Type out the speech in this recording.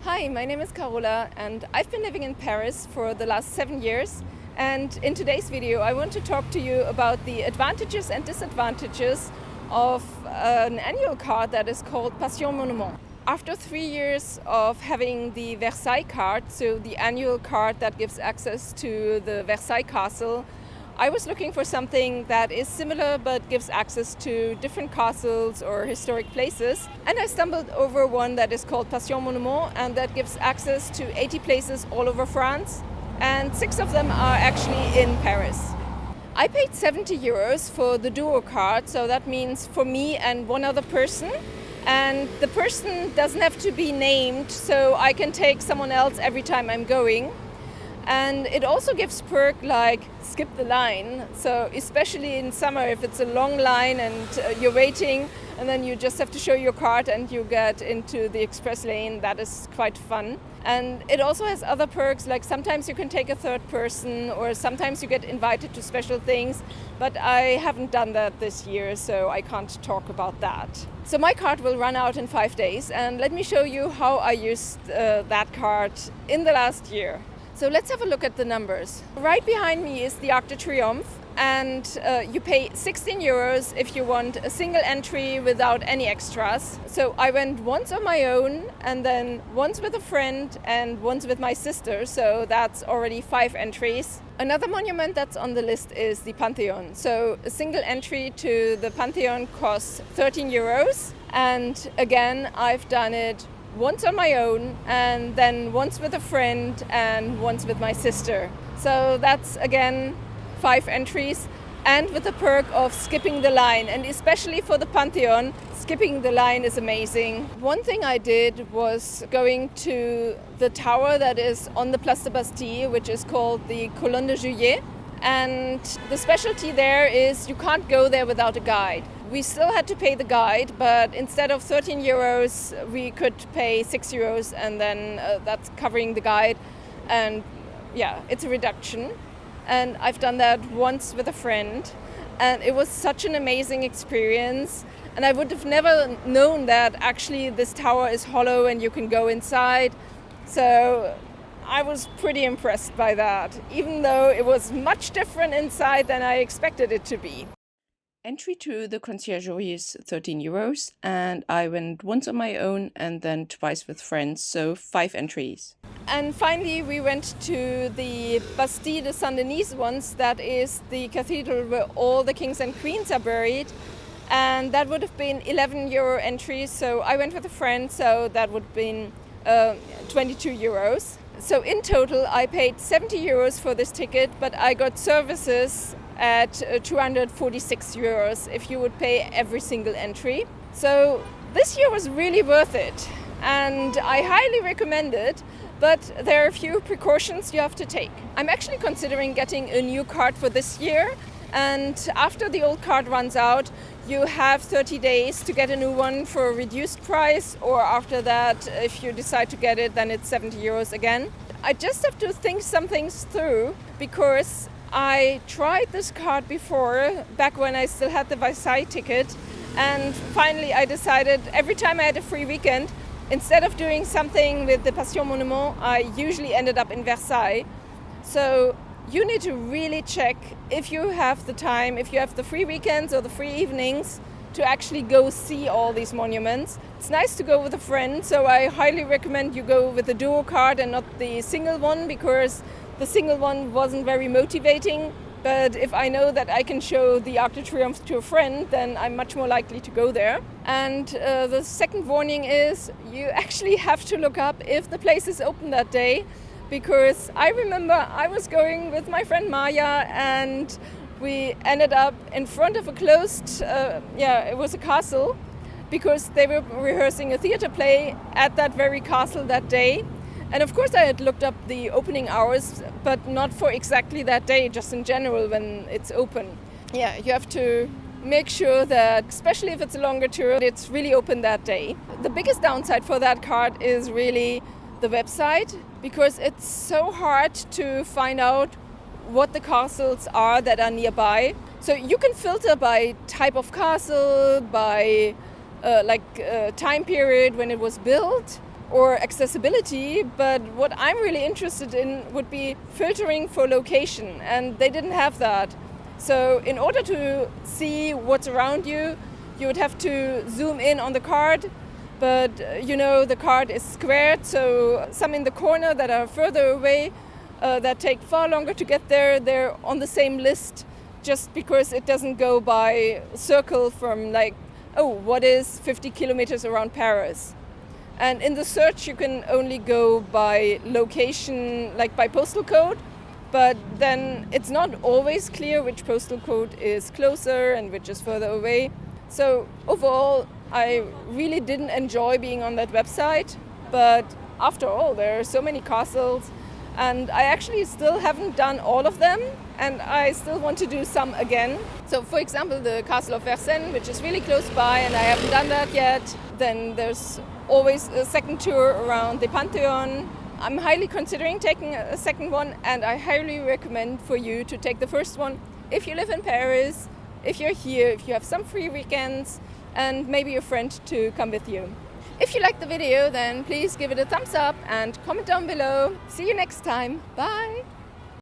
Hi, my name is Carola and I've been living in Paris for the last 7 years. And in today's video, I want to talk to you about the advantages and disadvantages of an annual card that is called Passion Monument. After 3 years of having the Versailles card, so the annual card that gives access to the Versailles castle, I was looking for something that is similar but gives access to different castles or historic places. And I stumbled over one that is called Passion Monument, and that gives access to 80 places all over France. And 6 of them are actually in Paris. I paid 70 euros for the duo card, so that means for me and one other person. And the person doesn't have to be named, so I can take someone else every time I'm going. And it also gives perk like skip the line. So especially in summer, if it's a long line and you're waiting and then you just have to show your card and you get into the express lane, that is quite fun. And it also has other perks, like sometimes you can take a third person or sometimes you get invited to special things. But I haven't done that this year, so I can't talk about that. So my card will run out in 5 days, and let me show you how I used that card in the last year. So let's have a look at the numbers. Right behind me is the Arc de Triomphe, and you pay 16 euros if you want a single entry without any extras. So I went once on my own, and then once with a friend, and once with my sister, so that's already 5 entries. Another monument that's on the list is the Pantheon. So a single entry to the Pantheon costs 13 euros, and again, I've done it once on my own, and then once with a friend, and once with my sister. So that's again 5 entries, and with the perk of skipping the line. And especially for the Pantheon, skipping the line is amazing. One thing I did was going to the tower that is on the Place de Bastille, which is called the Colonne de Juillet. And the specialty there is you can't go there without a guide. We still had to pay the guide, but instead of 13 euros, we could pay 6 euros, and then that's covering the guide. And yeah, it's a reduction. And I've done that once with a friend, and it was such an amazing experience. And I would have never known that actually this tower is hollow and you can go inside. So I was pretty impressed by that, even though it was much different inside than I expected it to be. Entry to the conciergerie is 13 euros, and I went once on my own and then twice with friends, so 5 entries. And finally we went to the Bastille de Saint-Denis once, that is the cathedral where all the kings and queens are buried, and that would have been 11 euro entries, so I went with a friend, so that would have been 22 euros. So in total I paid 70 euros for this ticket, but I got services at 246 euros if you would pay every single entry. So this year was really worth it, and I highly recommend it, but there are a few precautions you have to take. I'm actually considering getting a new card for this year, and after the old card runs out, you have 30 days to get a new one for a reduced price, or after that, if you decide to get it, then it's 70 euros again. I just have to think some things through, because I tried this card before, back when I still had the Versailles ticket, and finally I decided every time I had a free weekend, instead of doing something with the Passion Monument, I usually ended up in Versailles. So you need to really check if you have the time, if you have the free weekends or the free evenings to actually go see all these monuments. It's nice to go with a friend, so I highly recommend you go with the duo card and not the single one, because the single one wasn't very motivating. But if I know that I can show the Arc de Triomphe to a friend, then I'm much more likely to go there. And the second warning is you actually have to look up if the place is open that day, because I remember I was going with my friend Maya, and we ended up in front of a closed, it was a castle, because they were rehearsing a theater play at that very castle that day. And of course I had looked up the opening hours, but not for exactly that day, just in general when it's open. Yeah, you have to make sure that, especially if it's a longer tour, it's really open that day. The biggest downside for that card is really the website, because it's so hard to find out what the castles are that are nearby. So you can filter by type of castle, by time period when it was built, or accessibility, but what I'm really interested in would be filtering for location, and they didn't have that. So in order to see what's around you, you would have to zoom in on the card, but the card is squared, so some in the corner that are further away that take far longer to get there, they're on the same list just because it doesn't go by circle from what is 50 kilometers around Paris. And in the search you can only go by location, like by postal code, but then it's not always clear which postal code is closer and which is further away. So overall, I really didn't enjoy being on that website, but after all, there are so many castles, and I actually still haven't done all of them, and I still want to do some again. So for example, the Castle of Versailles, which is really close by, and I haven't done that yet. Then there's always a second tour around the Pantheon. I'm highly considering taking a second one, and I highly recommend for you to take the first one if you live in Paris, if you're here, if you have some free weekends, and maybe a friend to come with you. If you liked the video, then please give it a thumbs up and comment down below. See you next time. Bye!